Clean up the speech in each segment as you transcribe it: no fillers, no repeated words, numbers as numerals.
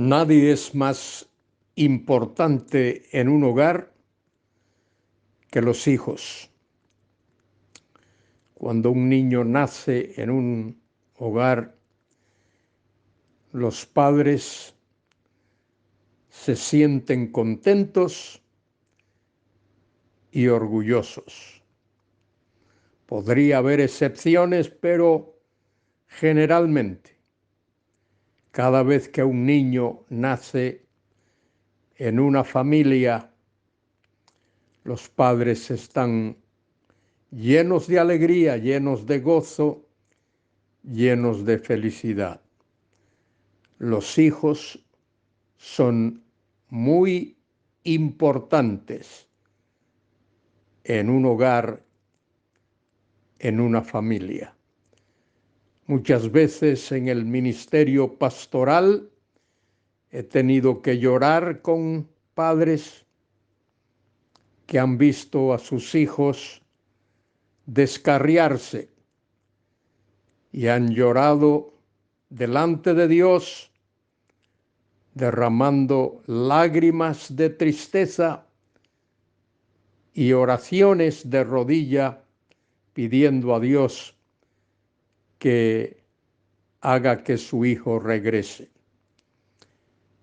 Nadie es más importante en un hogar que los hijos. Cuando un niño nace en un hogar, los padres se sienten contentos y orgullosos. Podría haber excepciones, pero generalmente, cada vez que un niño nace en una familia, los padres están llenos de alegría, llenos de gozo, llenos de felicidad. Los hijos son muy importantes en un hogar, en una familia. Muchas veces en el ministerio pastoral he tenido que llorar con padres que han visto a sus hijos descarriarse y han llorado delante de Dios, derramando lágrimas de tristeza y oraciones de rodilla, pidiendo a Dios que haga que su hijo regrese.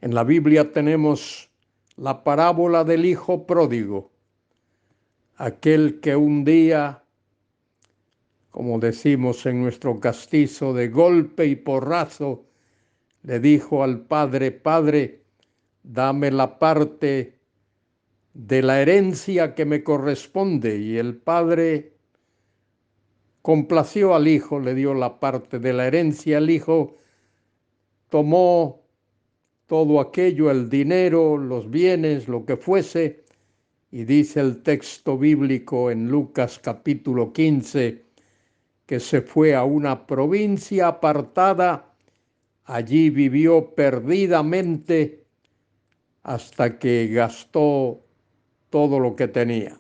En la Biblia tenemos la parábola del hijo pródigo, aquel que un día, como decimos en nuestro castizo, de golpe y porrazo, le dijo al padre: Padre, dame la parte de la herencia que me corresponde. Y el padre complació al hijo, le dio la parte de la herencia. El hijo tomó todo aquello, el dinero, los bienes, lo que fuese, y dice el texto bíblico en Lucas capítulo 15, que se fue a una provincia apartada, allí vivió perdidamente hasta que gastó todo lo que tenía.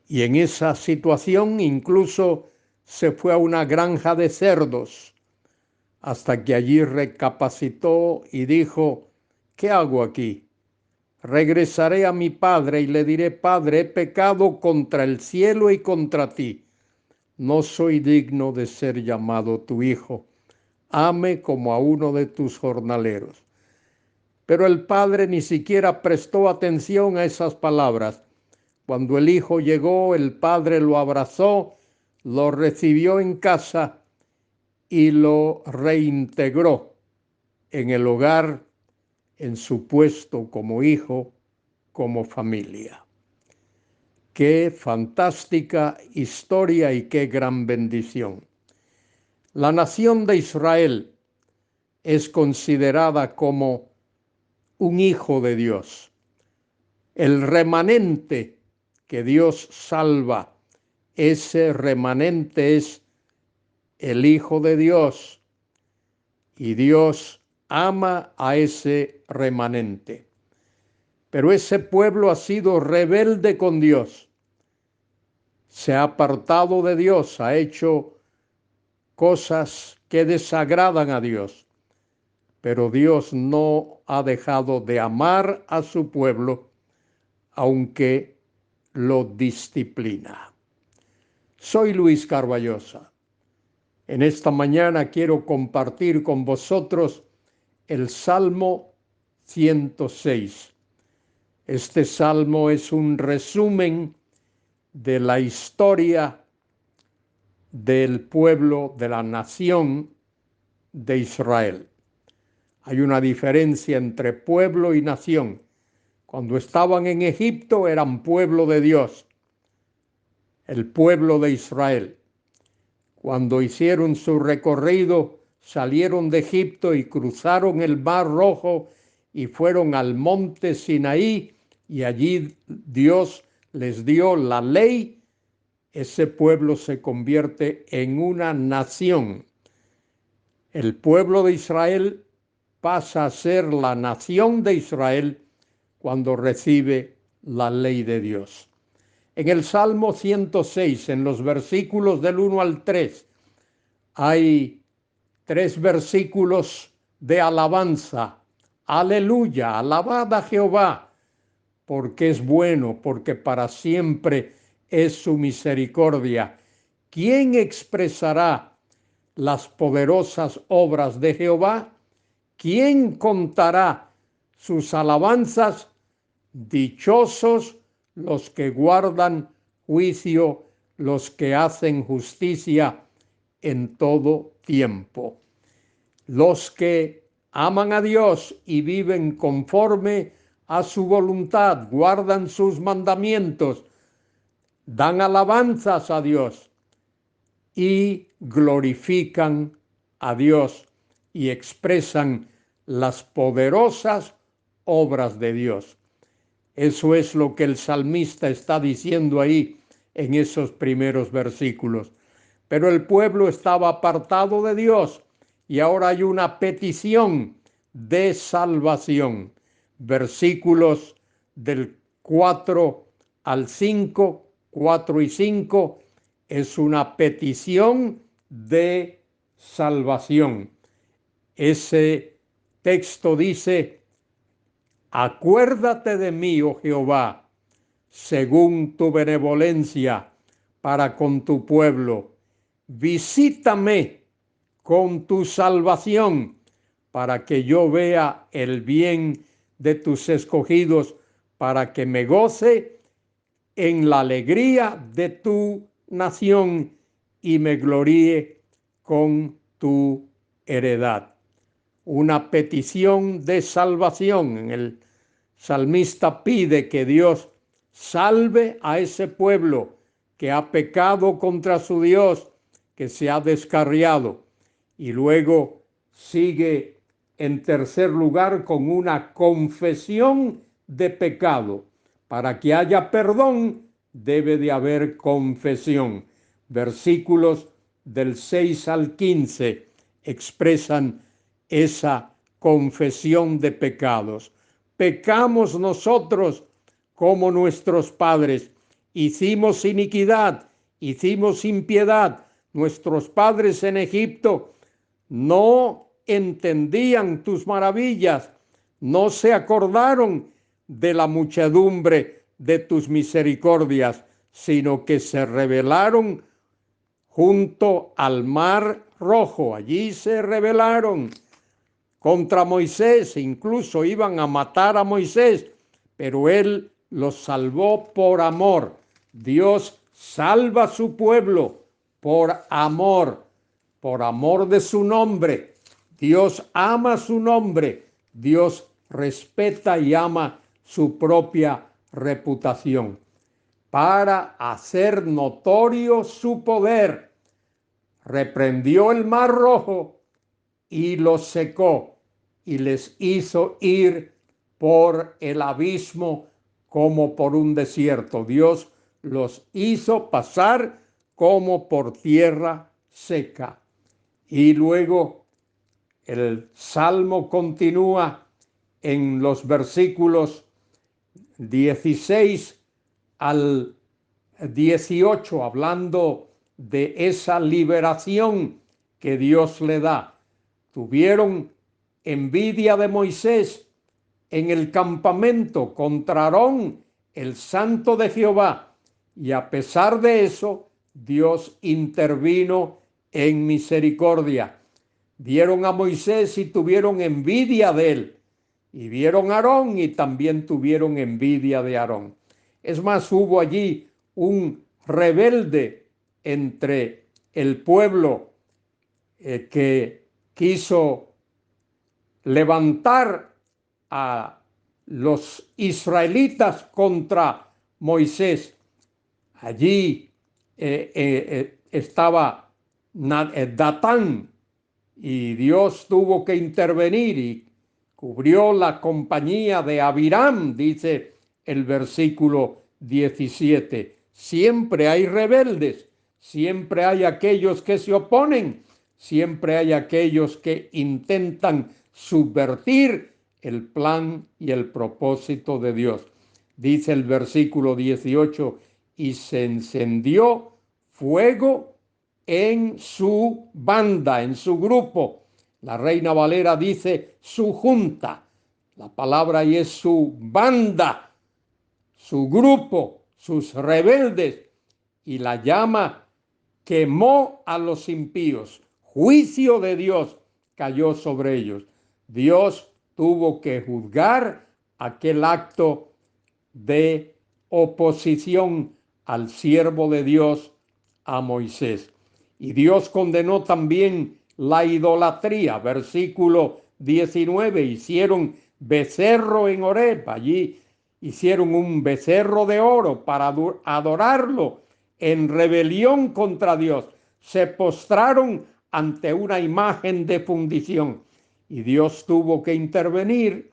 Y en esa situación incluso se fue a una granja de cerdos, hasta que allí recapacitó y dijo: ¿qué hago aquí? Regresaré a mi padre y le diré: Padre, he pecado contra el cielo y contra ti. No soy digno de ser llamado tu hijo. Hame como a uno de tus jornaleros. Pero el padre ni siquiera prestó atención a esas palabras. Cuando el hijo llegó, el padre lo abrazó, lo recibió en casa y lo reintegró en el hogar, en su puesto como hijo, como familia. Qué fantástica historia y qué gran bendición. La nación de Israel es considerada como un hijo de Dios. El remanente que Dios salva, ese remanente es el Hijo de Dios, y Dios ama a ese remanente. Pero ese pueblo ha sido rebelde con Dios, se ha apartado de Dios, ha hecho cosas que desagradan a Dios, pero Dios no ha dejado de amar a su pueblo, aunque lo disciplina. Soy Luis Carballosa. En esta mañana quiero compartir con vosotros el Salmo 106. Este salmo es un resumen de la historia del pueblo, de la nación de Israel. Hay una diferencia entre pueblo y nación. Cuando estaban en Egipto eran pueblo de Dios, el pueblo de Israel. Cuando hicieron su recorrido, salieron de Egipto y cruzaron el Mar Rojo y fueron al monte Sinaí, y allí Dios les dio la ley. Ese pueblo se convierte en una nación. El pueblo de Israel pasa a ser la nación de Israel cuando recibe la ley de Dios. En el Salmo 106, en los versículos del 1 al 3, hay 3 versículos de alabanza. Aleluya, alabad a Jehová, porque es bueno, porque para siempre es su misericordia. ¿Quién expresará las poderosas obras de Jehová? ¿Quién contará sus alabanzas? Dichosos los que guardan juicio, los que hacen justicia en todo tiempo. Los que aman a Dios y viven conforme a su voluntad, guardan sus mandamientos, dan alabanzas a Dios y glorifican a Dios y expresan las poderosas obras de Dios. Eso es lo que el salmista está diciendo ahí en esos primeros versículos. Pero el pueblo estaba apartado de Dios y ahora hay una petición de salvación. Versículos del 4 al 5, 4 y 5, es una petición de salvación. Ese texto dice: acuérdate de mí, oh Jehová, según tu benevolencia para con tu pueblo. Visítame con tu salvación, para que yo vea el bien de tus escogidos, para que me goce en la alegría de tu nación y me gloríe con tu heredad. Una petición de salvación. El salmista pide que Dios salve a ese pueblo que ha pecado contra su Dios, que se ha descarriado. Y luego sigue en tercer lugar con una confesión de pecado. Para que haya perdón, debe de haber confesión. Versículos del 6 al 15 expresan esa confesión de pecados. Pecamos nosotros como nuestros padres, hicimos iniquidad, hicimos impiedad. Nuestros padres en Egipto no entendían tus maravillas, no se acordaron de la muchedumbre de tus misericordias, sino que se rebelaron junto al mar Rojo. Allí se rebelaron contra Moisés, incluso iban a matar a Moisés, pero él los salvó por amor. Dios salva a su pueblo por amor de su nombre. Dios ama su nombre, Dios respeta y ama su propia reputación. Para hacer notorio su poder, reprendió el mar Rojo y los secó y les hizo ir por el abismo como por un desierto. Dios los hizo pasar como por tierra seca. Y luego el salmo continúa en los versículos 16 al 18, hablando de esa liberación que Dios le da. Tuvieron envidia de Moisés en el campamento contra Aarón, el santo de Jehová, y a pesar de eso, Dios intervino en misericordia. Vieron a Moisés y tuvieron envidia de él, y vieron a Aarón y también tuvieron envidia de Aarón. Es más, hubo allí un rebelde entre el pueblo que quiso levantar a los israelitas contra Moisés. Allí estaba Datán, y Dios tuvo que intervenir y cubrió la compañía de Abiram, dice el versículo 17. Siempre hay rebeldes, siempre hay aquellos que se oponen, siempre hay aquellos que intentan subvertir el plan y el propósito de Dios. Dice el versículo 18, y se encendió fuego en su banda, en su grupo. La Reina Valera dice su junta. La palabra ahí es su banda, su grupo, sus rebeldes. Y la llama quemó a los impíos. Juicio de Dios cayó sobre ellos. Dios tuvo que juzgar aquel acto de oposición al siervo de Dios, a Moisés. Y Dios condenó también la idolatría. Versículo 19, hicieron becerro en Horeb. Allí hicieron un becerro de oro para adorarlo en rebelión contra Dios. Se postraron ante una imagen de fundición. Y Dios tuvo que intervenir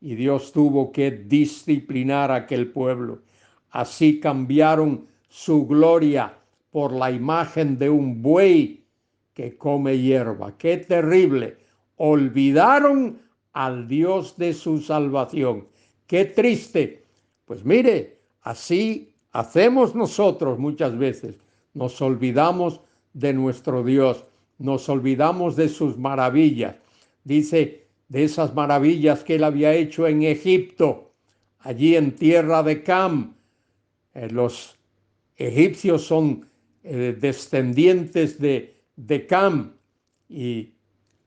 y Dios tuvo que disciplinar a aquel pueblo. Así cambiaron su gloria por la imagen de un buey que come hierba. ¡Qué terrible! Olvidaron al Dios de su salvación. ¡Qué triste! Pues mire, así hacemos nosotros muchas veces. Nos olvidamos de nuestro Dios, nos olvidamos de sus maravillas. Dice, de esas maravillas que él había hecho en Egipto, allí en tierra de Cam. Los egipcios son descendientes de Cam, y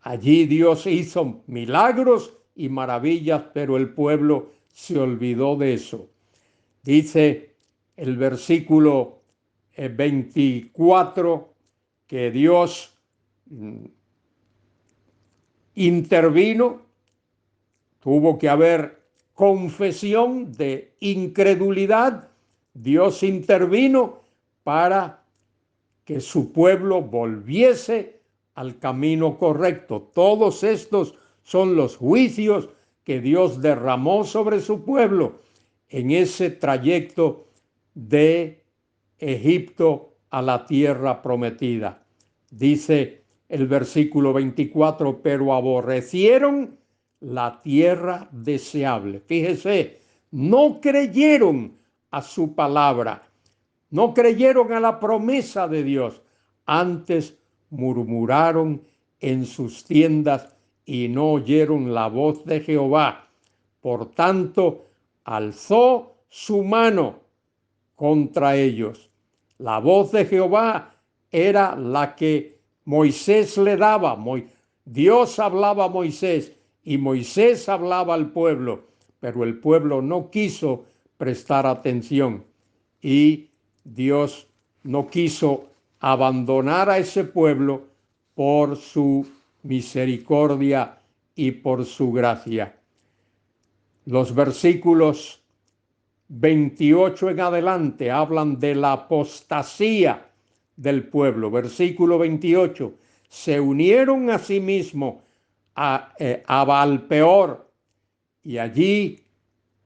allí Dios hizo milagros y maravillas, pero el pueblo se olvidó de eso. Dice el versículo 24 que Dios intervino. Tuvo que haber confesión de incredulidad. Dios intervino para que su pueblo volviese al camino correcto. Todos estos son los juicios que Dios derramó sobre su pueblo en ese trayecto de Egipto a la tierra prometida. Dice el versículo 24, pero aborrecieron la tierra deseable. Fíjese, no creyeron a su palabra, no creyeron a la promesa de Dios, antes murmuraron en sus tiendas y no oyeron la voz de Jehová. Por tanto, alzó su mano contra ellos. La voz de Jehová era la que Moisés le daba. Dios hablaba a Moisés y Moisés hablaba al pueblo, pero el pueblo no quiso prestar atención y Dios no quiso abandonar a ese pueblo por su misericordia y por su gracia. Los versículos 28 en adelante hablan de la apostasía del pueblo. Versículo 28, se unieron a sí mismos a Baalpeor y allí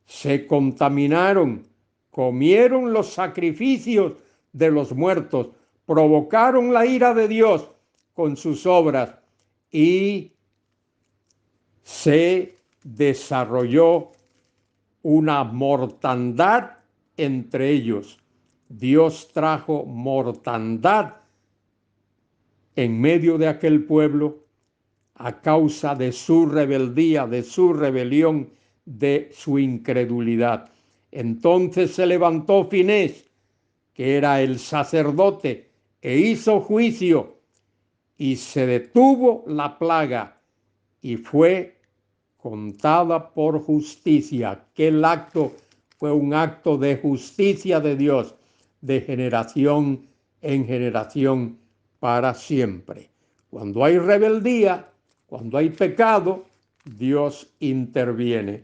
se contaminaron, comieron los sacrificios de los muertos, provocaron la ira de Dios con sus obras y se desarrolló una mortandad entre ellos. Dios trajo mortandad en medio de aquel pueblo a causa de su rebeldía, de su rebelión, de su incredulidad. Entonces se levantó Finés, que era el sacerdote, e hizo juicio, y se detuvo la plaga, y fue contada por justicia. Aquel acto fue un acto de justicia de Dios, de generación en generación para siempre. Cuando hay rebeldía, cuando hay pecado, Dios interviene.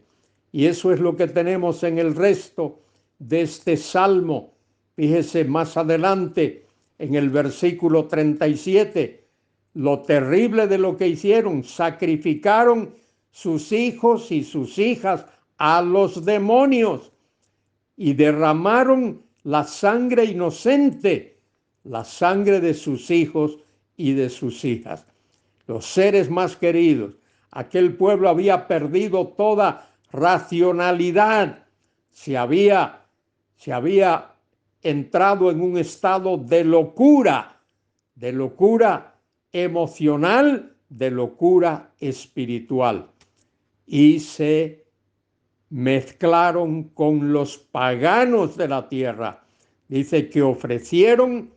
Y eso es lo que tenemos en el resto de este salmo. Fíjese más adelante en el versículo 37, lo terrible de lo que hicieron, sacrificaron sus hijos y sus hijas a los demonios y derramaron la sangre inocente, la sangre de sus hijos y de sus hijas. Los seres más queridos. Aquel pueblo había perdido toda racionalidad, se había entrado en un estado de locura emocional de locura espiritual y se mezclaron con los paganos de la tierra. Dice que ofrecieron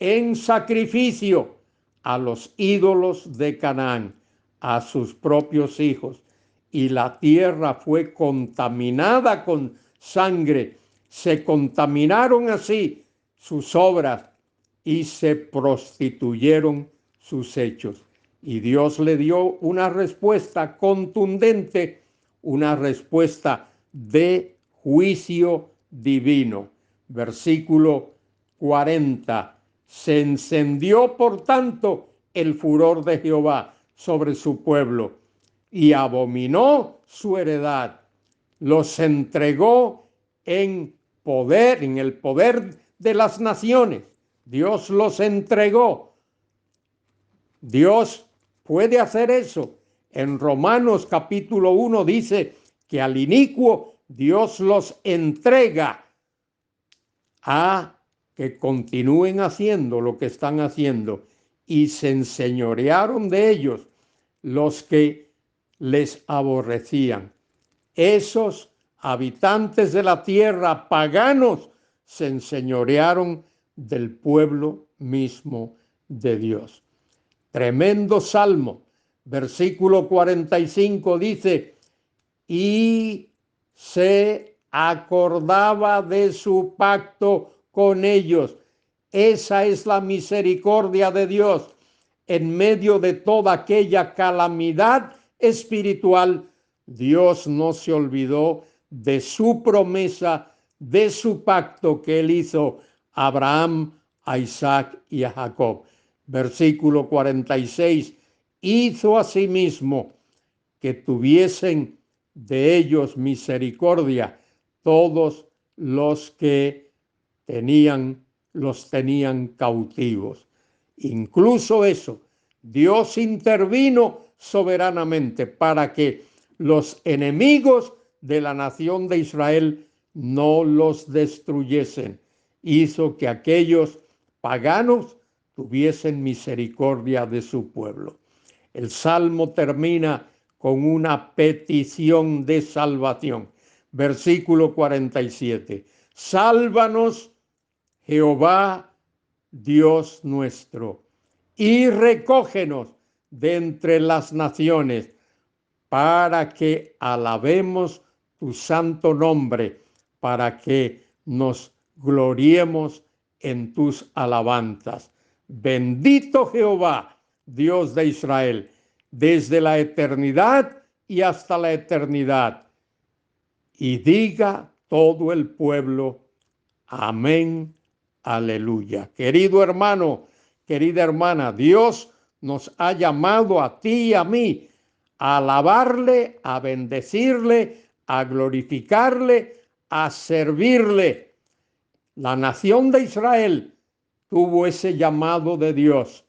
en sacrificio a los ídolos de Canaán, a sus propios hijos, y la tierra fue contaminada con sangre. Se contaminaron así sus obras y se prostituyeron sus hechos. Y Dios le dio una respuesta contundente, una respuesta de juicio divino. Versículo 40. Se encendió, por tanto, el furor de Jehová sobre su pueblo y abominó su heredad. Los entregó en poder, en el poder de las naciones. Dios los entregó. Dios puede hacer eso. En Romanos capítulo 1 dice que al inicuo Dios los entrega a que continúen haciendo lo que están haciendo, y se enseñorearon de ellos los que les aborrecían. Esos habitantes de la tierra paganos se enseñorearon del pueblo mismo de Dios. Tremendo salmo. Versículo 45 dice: y se acordaba de su pacto con ellos. Esa es la misericordia de Dios. En medio de toda aquella calamidad espiritual, Dios no se olvidó de su promesa, de su pacto que él hizo a Abraham, a Isaac y a Jacob. Versículo 46, hizo asimismo que tuviesen de ellos misericordia todos los que los tenían cautivos. Incluso eso, Dios intervino soberanamente para que los enemigos de la nación de Israel no los destruyesen. Hizo que aquellos paganos tuviesen misericordia de su pueblo. El salmo termina con una petición de salvación. Versículo 47. Sálvanos, Jehová, Dios nuestro, y recógenos de entre las naciones, para que alabemos tu santo nombre, para que nos gloriemos en tus alabanzas. Bendito Jehová, Dios de Israel, desde la eternidad y hasta la eternidad. Y diga todo el pueblo: amén, aleluya. Querido hermano, querida hermana, Dios nos ha llamado a ti y a mí a alabarle, a bendecirle, a glorificarle, a servirle. La nación de Israel tuvo ese llamado de Dios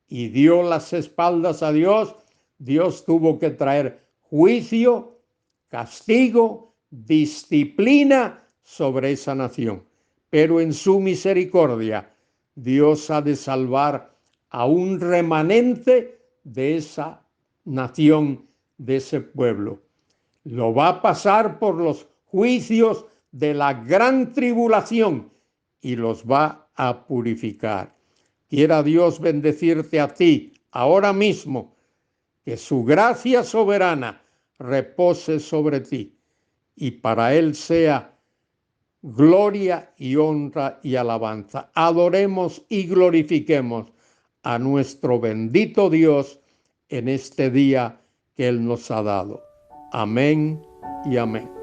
y dio las espaldas a Dios. Dios tuvo que traer juicio, castigo, disciplina sobre esa nación. Pero en su misericordia, Dios ha de salvar a un remanente de esa nación, de ese pueblo. Lo va a pasar por los juicios de la gran tribulación y los va a purificar. Quiera Dios bendecirte a ti ahora mismo, que su gracia soberana repose sobre ti y para Él sea gloria y honra y alabanza. Adoremos y glorifiquemos a nuestro bendito Dios en este día que Él nos ha dado. Amén y amén.